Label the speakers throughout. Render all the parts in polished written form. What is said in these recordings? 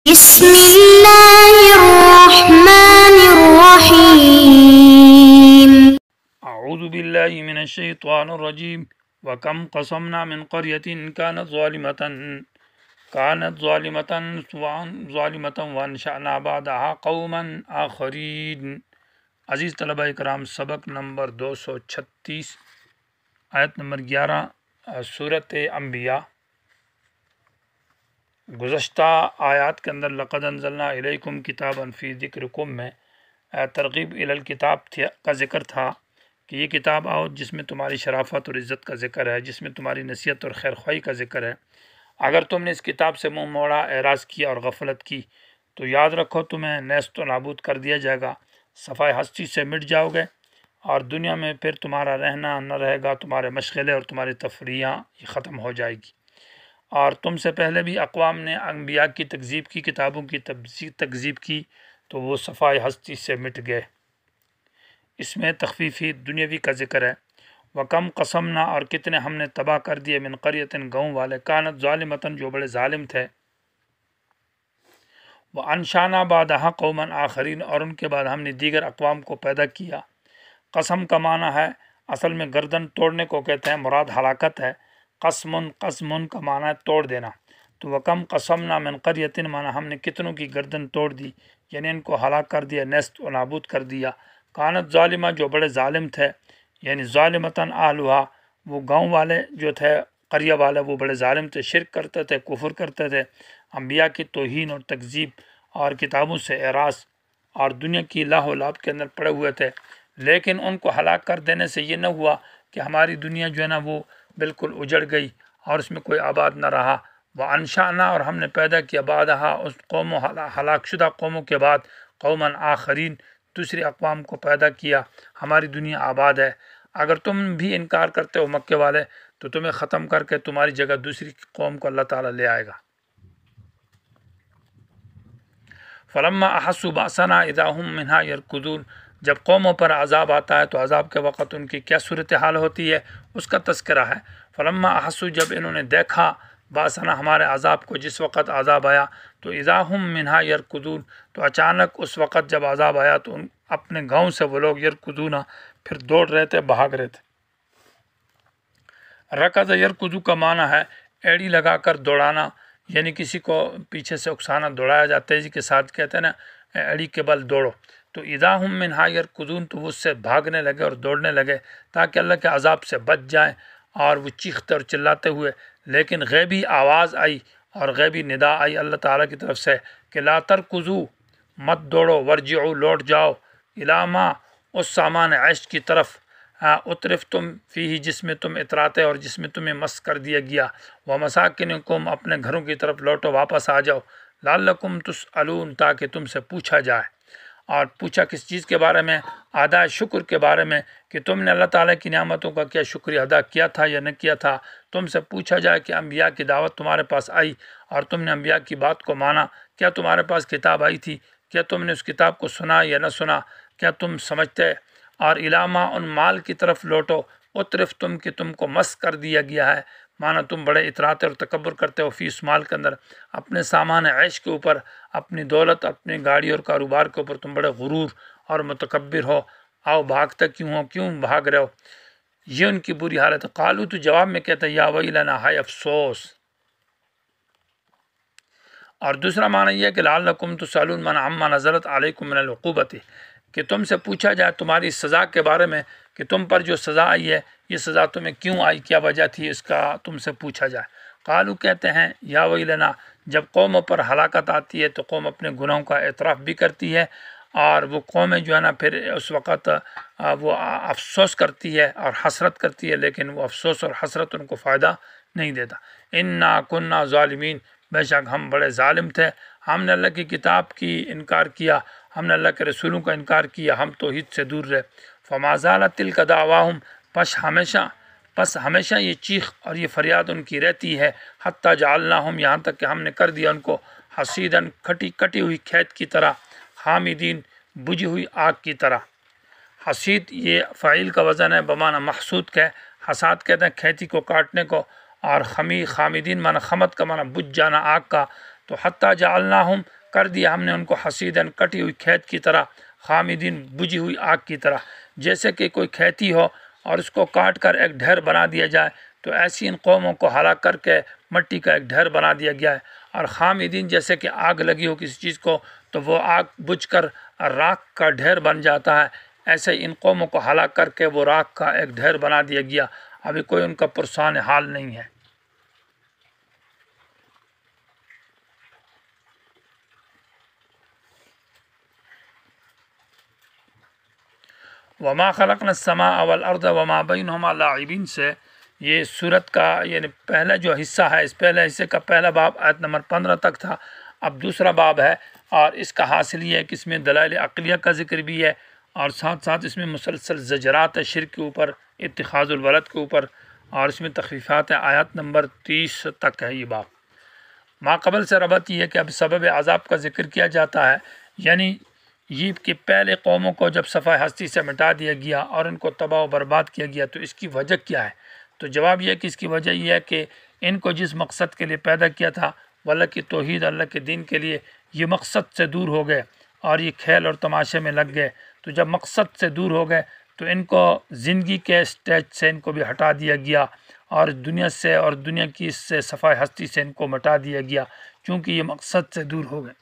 Speaker 1: بسم اللہ الرحمن الرحیم
Speaker 2: اعوذ باللہ من الشیطان الرجیم وکم قصمنا من قریۃ كانت ظالمة وانشأنا بعدها قوما آخرین۔ عزیز طلبہ کرام، سبق نمبر 236، آیت نمبر 11، سورۃ انبیاء۔ گزشتہ آیات کے اندر لقد انزلنا الیکم کتابا فی ذکرکم میں ترغیب الی الکتاب کا ذکر تھا کہ یہ کتاب آؤ جس میں تمہاری شرافت اور عزت کا ذکر ہے، جس میں تمہاری نصیحت اور خیر خواہی کا ذکر ہے۔ اگر تم نے اس کتاب سے منہ موڑا، اعراض کیا اور غفلت کی تو یاد رکھو تمہیں نیست و نابود کر دیا جائے گا، صفائے ہستی سے مٹ جاؤ گے، اور دنیا میں پھر تمہارا رہنا نہ رہے گا، تمہارے مشغلے اور تمہاری تفریحاں ختم ہو جائے گی۔ اور تم سے پہلے بھی اقوام نے انبیاء کی تکذیب کی، کتابوں کی تکذیب کی، تو وہ صفائے ہستی سے مٹ گئے۔ اس میں تخفیفی دنیاوی کا ذکر ہے۔ وَكَمْ قَصَمْنَا، اور کتنے ہم نے تباہ کر دیے، من قریۃ گاؤں والے، كانت ظالمة جو بڑے ظالم تھے، وَأَنشَأْنَا بَعْدَهَا قَوْمًا آخَرِينَ، اور ان کے بعد ہم نے دیگر اقوام کو پیدا کیا۔ قسم کا معنی ہے، اصل میں گردن توڑنے کو کہتے ہیں، مراد ہلاکت ہے۔ قسم کا معنی ہے توڑ دینا۔ تو وَكَمْ قَصَمْنَا مِنْ قَرْيَةٍ معنی ہم نے کتنوں کی گردن توڑ دی، یعنی ان کو ہلاک کر دیا، نیست و نابود کر دیا۔ کانت ظالمہ جو بڑے ظالم تھے، یعنی ظالمتاً اہلھا، وہ گاؤں والے جو تھے، قریہ والے، وہ بڑے ظالم تھے، شرک کرتے تھے، کفر کرتے تھے، انبیاء کی توہین اور تکذیب اور کتابوں سے اعراض اور دنیا کی لاہ و لعب کے اندر پڑے ہوئے تھے۔ لیکن ان کو ہلاک کر دینے سے یہ نہ ہوا کہ ہماری دنیا جو ہے نا وہ بالکل اجڑ گئی اور اس میں کوئی آباد نہ رہا۔ وَأَنشَأْنَا، اور ہم نے پیدا کیا، بعدها اس قوموں ہلاک شدہ قوموں کے بعد، قوماً آخرین، دوسری اقوام کو پیدا کیا، ہماری دنیا آباد ہے۔ اگر تم بھی انکار کرتے ہو مکے والے تو تمہیں ختم کر کے تمہاری جگہ دوسری قوم کو اللہ تعالیٰ لے آئے گا۔ فَلَمَّا أَحَسُّوا بَأْسَنَا إِذَا هُمْ مِنْهَا يَرْكُضُونَ، جب قوموں پر عذاب آتا ہے تو عذاب کے وقت ان کی کیا صورتحال ہوتی ہے، اس کا تذکرہ ہے۔ فَلَمَّا أَحَسُّوا، جب انہوں نے دیکھا، بَأْسَنَا ہمارے عذاب کو، جس وقت عذاب آیا، تو إِذَا هُمْ مِنْهَا يَرْكُضُونَ، تو اچانک اس وقت جب عذاب آیا تو اپنے گاؤں سے وہ لوگ یرکضون، پھر دوڑ رہے تھے، بھاگ رہے تھے۔ رکض یرکضو کا معنی ہے ایڑی لگا کر دوڑانا، یعنی کسی کو پیچھے سے اکسانا، دوڑایا جاتا، تیزی کے ساتھ کہتے ہیں نا، ایڑی کے بل دوڑو۔ تو اذا ہم منہا یرکضون، تو وہ اس سے بھاگنے لگے اور دوڑنے لگے تاکہ اللہ کے عذاب سے بچ جائیں، اور وہ چیختے اور چلاتے ہوئے۔ لیکن غیبی آواز آئی اور غیبی ندا آئی اللہ تعالیٰ کی طرف سے کہ لا ترکضو، مت دوڑو، ورجعو، لوٹ جاؤ، الی ما، اس سامان عیش کی طرف، اترف تم فی، جس میں تم اتراتے اور جس میں تمہیں مس کر دیا گیا، ومساکنکم، اپنے گھروں کی طرف لوٹو، واپس آ جاؤ، لعلکم تسألون، تاکہ تم سے پوچھا جائے۔ اور پوچھا کس چیز کے بارے میں؟ ادا شکر کے بارے میں، کہ تم نے اللہ تعالیٰ کی نعمتوں کا کیا شکریہ ادا کیا تھا یا نہ کیا تھا۔ تم سے پوچھا جائے کہ انبیاء کی دعوت تمہارے پاس آئی اور تم نے انبیاء کی بات کو مانا، کیا تمہارے پاس کتاب آئی تھی، کیا تم نے اس کتاب کو سنا یا نہ سنا، کیا تم سمجھتے؟ اور علامہ، ان مال کی طرف لوٹو، اترف تم، کہ تم کو مس کر دیا گیا ہے، مانا تم بڑے اتراتے اور تکبر کرتے ہو، فی، اس مال کے اندر، اپنے سامان عیش کے اوپر، اپنی دولت، اپنی گاڑی اور کاروبار کے اوپر تم بڑے غرور اور متکبر ہو۔ آؤ، بھاگتے کیوں ہو، کیوں بھاگ رہے ہو؟ یہ ان کی بری حالت ہے۔ قالو، تو جواب میں کہتا ہے یا ویلنا، ہائے افسوس۔ اور دوسرا معنی یہ ہے کہ لعلکم تسألون من عما نزلت علیکم من العقوبۃ، کہ تم سے پوچھا جائے تمہاری سزا کے بارے میں، کہ تم پر جو سزا آئی ہے، یہ سزا تمہیں کیوں آئی، کیا وجہ تھی اس کا، تم سے پوچھا جائے۔ قالو، کہتے ہیں یا ویلنا، جب قوموں پر ہلاکت آتی ہے تو قوم اپنے گناہوں کا اعتراف بھی کرتی ہے، اور وہ قومیں جو ہے نا پھر اس وقت وہ افسوس کرتی ہے اور حسرت کرتی ہے، لیکن وہ افسوس اور حسرت ان کو فائدہ نہیں دیتا۔ انا کنا ظالمین، بے شک ہم بڑے ظالم تھے، ہم نے اللہ کی کتاب کی انکار کیا، ہم نے اللہ کے رسولوں کا انکار کیا، ہم توحید سے دور رہے۔ فما زالت تلک دعواہم، پس ہمیشہ یہ چیخ اور یہ فریاد ان کی رہتی ہے، حتی جعلناہم، یہاں تک کہ ہم نے کر دیا ان کو، حصیداً، کٹی ہوئی کھیت کی طرح، خامدین، بجھی ہوئی آگ کی طرح۔ حصید یہ فاعل کا وزن ہے، بمعنی محسود کا، حساد کہتے ہیں کھیتی کو کاٹنے کو، اور خامدین معنی خمد کا معنی بجھ جانا آگ کا۔ تو حتی جعلناہم، کر دیا ہم نے ان کو حصیدن کٹی ہوئی کھیت کی طرح، خامدین بجھی ہوئی آگ کی طرح، جیسے کہ کوئی کھیتی ہو اور اس کو کاٹ کر ایک ڈھیر بنا دیا جائے، تو ایسی ان قوموں کو ہلاک کر کے مٹی کا ایک ڈھیر بنا دیا گیا ہے۔ اور خامدین جیسے کہ آگ لگی ہو کسی چیز کو تو وہ آگ بجھ کر راکھ کا ڈھیر بن جاتا ہے، ایسے ان قوموں کو ہلاک کر کے وہ راکھ کا ایک ڈھیر بنا دیا گیا، ابھی کوئی ان کا پرسان حال نہیں ہے۔ وما خلقنا السماء والارض وما بینہما لاعبین سے یہ سورت کا یعنی پہلا جو حصہ ہے، اس پہلے حصے کا پہلا باب آیت نمبر 15 تک تھا، اب دوسرا باب ہے، اور اس کا حاصل یہ ہے کہ اس میں دلائل عقلیہ کا ذکر بھی ہے، اور ساتھ ساتھ اس میں مسلسل زجرات ہے شرک کے اوپر، اتخاذ الولد کے اوپر، اور اس میں تخفیفات ہے۔ آیت نمبر 30 تک ہے یہ باب۔ ما قبل سے ربط یہ ہے کہ اب سبب عذاب کا ذکر کیا جاتا ہے، یعنی یہ کہ پہلے قوموں کو جب صفحہ ہستی سے مٹا دیا گیا اور ان کو تباہ و برباد کیا گیا تو اس کی وجہ کیا ہے؟ تو جواب یہ ہے کہ اس کی وجہ یہ ہے کہ ان کو جس مقصد کے لیے پیدا کیا تھا، اللہ کی توحید، اللہ کے دین کے لیے، یہ مقصد سے دور ہو گئے اور یہ کھیل اور تماشے میں لگ گئے۔ تو جب مقصد سے دور ہو گئے تو ان کو زندگی کے اسٹیج سے ان کو بھی ہٹا دیا گیا، اور دنیا سے اور دنیا کی اس سے صفحہ ہستی سے ان کو مٹا دیا گیا، چونکہ یہ مقصد سے دور ہو گئے۔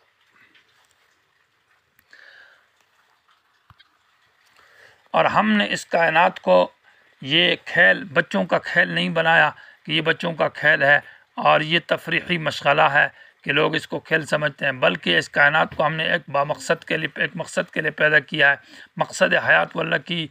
Speaker 2: اور ہم نے اس کائنات کو یہ کھیل، بچوں کا کھیل نہیں بنایا کہ یہ بچوں کا کھیل ہے اور یہ تفریحی مشغلہ ہے کہ لوگ اس کو کھیل سمجھتے ہیں، بلکہ اس کائنات کو ہم نے ایک مقصد کے لیے پیدا کیا ہے۔ مقصد حیات وہ اللہ کی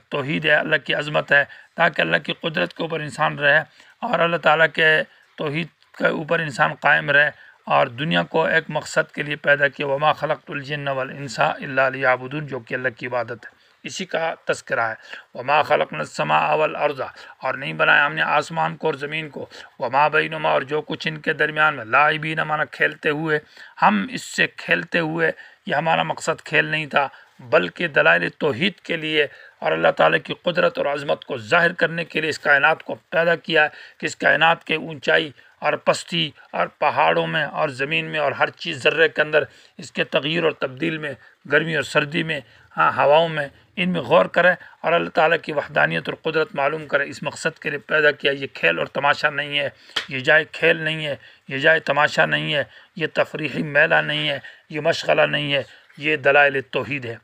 Speaker 2: توحید ہے، اللہ کی عظمت ہے، تاکہ اللہ کی قدرت کے اوپر انسان رہے اور اللہ تعالیٰ کے توحید کے اوپر انسان قائم رہے، اور دنیا کو ایک مقصد کے لیے پیدا کیا۔ وما خلقت الجن والانس الا لیعبدون، جو کہ اللہ کی عبادت ہے، اسی کا تذکرہ ہے۔ وما خلقنا السماء والارض، اور نہیں بنایا ہم نے آسمان کو اور زمین کو، وما بینہما، اور جو کچھ ان کے درمیان میں، لاعبین مانا کھیلتے ہوئے، ہم اس سے کھیلتے ہوئے، یہ ہمارا مقصد کھیل نہیں تھا بلکہ دلائل توحید کے لیے اور اللہ تعالیٰ کی قدرت اور عظمت کو ظاہر کرنے کے لیے اس کائنات کو پیدا کیا ہے، کہ اس کائنات کے اونچائی اور پستی اور پہاڑوں میں اور زمین میں اور ہر چیز ذرے کے اندر، اس کے تغییر اور تبدیل میں، گرمی اور سردی میں، ہواؤں میں، ان میں غور کرے اور اللہ تعالیٰ کی وحدانیت اور قدرت معلوم کرے۔ اس مقصد کے لیے پیدا کیا، یہ کھیل اور تماشا نہیں ہے، یہ جائے کھیل نہیں ہے، یہ جائے تماشا نہیں ہے، یہ تفریحی میلہ نہیں ہے، یہ مشغلہ نہیں ہے، یہ دلائل توحید ہے۔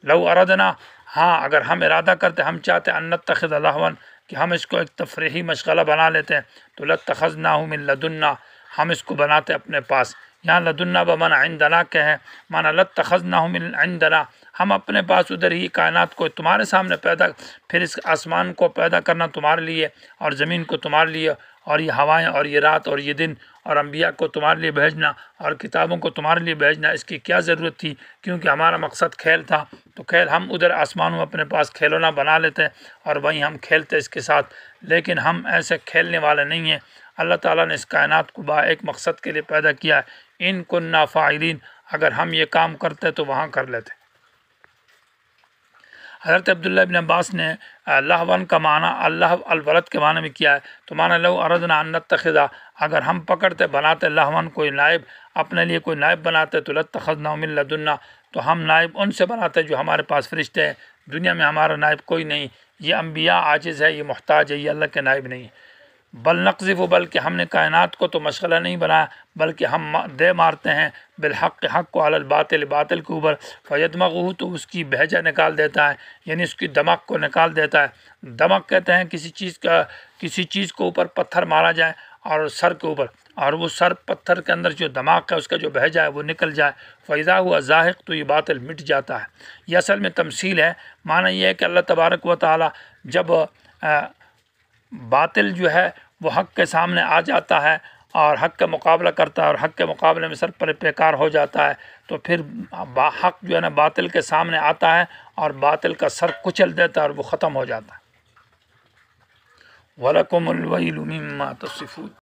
Speaker 2: لو اردنا، ہاں اگر ہم ارادہ کرتے، ہم چاہتے ان نتخذ لہوا، کہ ہم اس کو ایک تفریحی مشغلہ بنا لیتے ہیں، تو لاتخذناہ من لدنا، ہم اس کو بناتے اپنے پاس۔ یہاں لدنا بمعنی عندنا کے ہے، معنی لاتخذناہ من عندنا، ہم اپنے پاس ادھر ہی کائنات کو تمہارے سامنے پیدا، پھر اس آسمان کو پیدا کرنا تمہارے لیے اور زمین کو تمہارے لیے، اور یہ ہوائیں اور یہ رات اور یہ دن، اور انبیاء کو تمہارے لیے بھیجنا اور کتابوں کو تمہارے لیے بھیجنا، اس کی کیا ضرورت تھی؟ کیونکہ ہمارا مقصد کھیل تھا، تو کھیل ہم ادھر آسمانوں میں اپنے پاس کھیلونا بنا لیتے اور وہیں ہم کھیلتے اس کے ساتھ، لیکن ہم ایسے کھیلنے والے نہیں ہیں۔ اللہ تعالیٰ نے اس کائنات کو ایک مقصد کے لیے پیدا کیا ہے۔ ان کننا فاعلین، اگر ہم یہ کام کرتے تو وہاں کر لیتے۔ حضرت عبداللہ ابن عباس نے لہون کا معنی اللہ الولد کے معنی میں کیا ہے، تو معنی لو اردنا ان نتخذا، اگر ہم پکڑتے بناتے لہون کوئی نائب، اپنے لیے کوئی نائب بناتے، تو لاتخذنا من لدنا، تو ہم نائب ان سے بناتے جو ہمارے پاس فرشتے ہیں، دنیا میں ہمارا نائب کوئی نہیں، یہ انبیاء عاجز ہے، یہ محتاج ہے، یہ اللہ کے نائب نہیں ہے۔ بل نقذف، بلکہ ہم نے کائنات کو تو مشغلہ نہیں بنایا بلکہ ہم دے مارتے ہیں بالحق، حق کو، علی الباطل، باطل کے اوپر، فیدمغہ، تو اس کی بھیجا نکال دیتا ہے، یعنی اس کی دماغ کو نکال دیتا ہے۔ دماغ کہتے ہیں کسی چیز کو اوپر پتھر مارا جائے اور سر کے اوپر، اور وہ سر پتھر کے اندر جو دماغ ہے اس کا جو بھیجا ہے وہ نکل جائے، فَإِذَا هُوَ زَاهِقٌ، تو یہ باطل مٹ جاتا ہے۔ یہ اصل میں تمثیل ہے، معنی یہ ہے کہ اللہ تبارک و تعالی جب باطل جو ہے وہ حق کے سامنے آ جاتا ہے اور حق کا مقابلہ کرتا ہے اور حق کے مقابلے میں سر پر پیکار ہو جاتا ہے، تو پھر حق جو ہے نا باطل کے سامنے آتا ہے اور باطل کا سر کچل دیتا ہے اور وہ ختم ہو جاتا ہے۔ وَلَكُمُ الْوَيْلُ مِمَّا تَصِفُونَ۔